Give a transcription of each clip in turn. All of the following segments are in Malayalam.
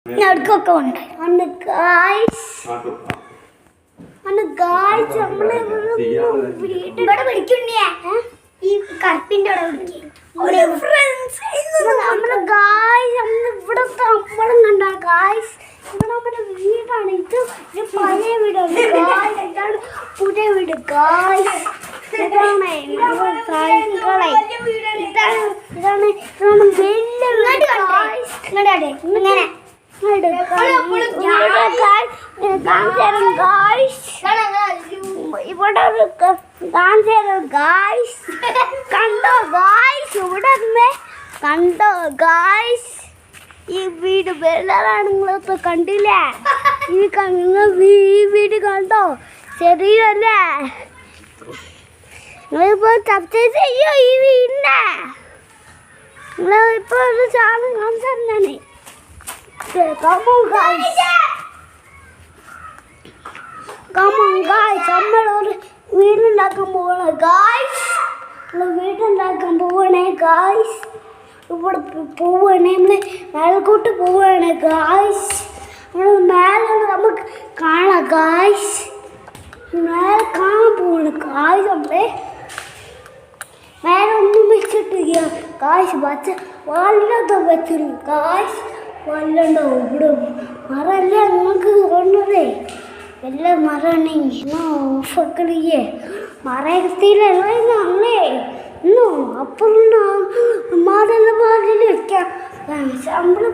ഞടുക്കൊക്കെ ഉണ്ട് അന്ന് ഗായ്സ് നമ്മളെ ഇവിടെ വിളിക്കണ്ടേ ഈ കറുപ്പിന്റെ അവിടെ നമ്മുടെ ഗായ്സ് ഇവിടത്തെ അമ്പളം കണ്ട ഗായ്സ് ഇവിടെ നമ്മുടെ വീടാണ് ഇത് പഴയ വീടാണ് ഗായ്സ് ഇതാണ് പുതിയ വീട് ഗായ്സ് ഇതാണ് സൈക്കിളെ ഇതാണ് വലിയ വീട് ഗായ്സ് ഇങ്ങനെ ഇവിടെ കണ്ടോ ഗായ്സ് ഈ വീട് വേറാണെങ്കിലൊക്കെ കണ്ടില്ലേ ഈ വീട് കണ്ടോ ശരിയല്ലേ നിങ്ങളിപ്പോ സബ്സ്ക്രൈബ് ചെയ്യോ ഈ വീടിനെ നിങ്ങളിപ്പോ ഒരു സാധനം കാണിച്ചു Come on guys, നമ്മളൊരു വീടുണ്ടാക്കാൻ പോവാണ് ഗായ്സ് വീടുണ്ടാക്കാൻ പോവാണേ ഗായ്സ് ഇവിടെ പോവാണേ നമ്മള് മേൽക്കോട്ട് പോവാണ് ഗായ്സ് മേലെ നമുക്ക് കാണാം ഗായ്സ് മേലെ കാണാൻ പോവാണ് ഗായ്സ് നമ്മളെ മേലെ ഒന്നും വെച്ചിട്ടില്ല ഗായ്സ് വച്ച വല്ലതും വെച്ചിരുന്നു ഗായ്സ് വല്ലണ്ടോ ഇവിടെ മരല്ലേ നിങ്ങൾക്ക് കൊണ്ടതേ എല്ലാ മരമാണെങ്കിൽ ഓഫക്കറിയേ മരത്തിലല്ലേ നമ്മളേ ഇന്നോ അപ്പുറം മാതെല്ലാം മാതിൽ വെക്കാം നമ്മൾ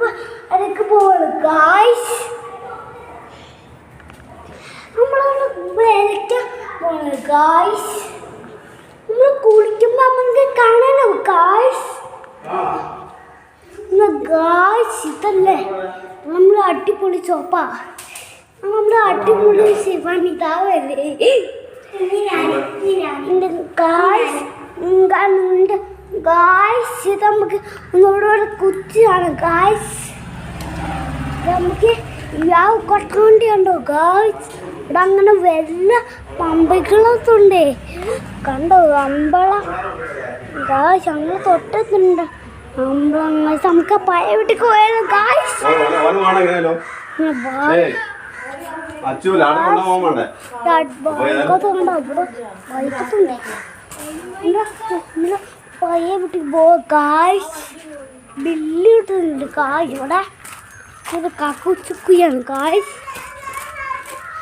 അതൊക്കെ പോവാണ് ഗായ്സ് നമ്മളവിടെ വരയ്ക്കാൻ പോവാണ് ഗായ്സ് നമ്മൾ കുളിക്കുമ്പോൾ നമുക്ക് കാണാനോ ഗായ്സ് ഗായ്സ് ഇതല്ലേ നമ്മൾ അടിപൊളി ചോപ്പാ നമ്മൾ അടിപൊളി ശിവനിതാവല്ലേ ഗായ്സ് ഇത് നമുക്ക് ഇവിടെ കുച്ചിയാണ് ഗായ്സ് നമുക്ക് യാവ് കൊട്ടണ്ടി ഉണ്ടോ ഗായ്സ് ഇവിടെ അങ്ങനെ വല്ല പമ്പകളൊക്കെ ഉണ്ടേ കണ്ടോ അമ്പളം ഗായ്സ് അങ്ങനെ തൊട്ടത്തുണ്ട് നമുക്ക് പഴയ വീട്ടിൽ പോയാലോ ഗായ്സ് പഴയ വീട്ടിൽ പോവാ ഗായ്സ് ബില്ല് കിട്ടുന്നുണ്ട് ഗായ്സ് ഇവിടെ ഇത് കക്കുച്ചുക്കുകയാണ് ഗായ്സ്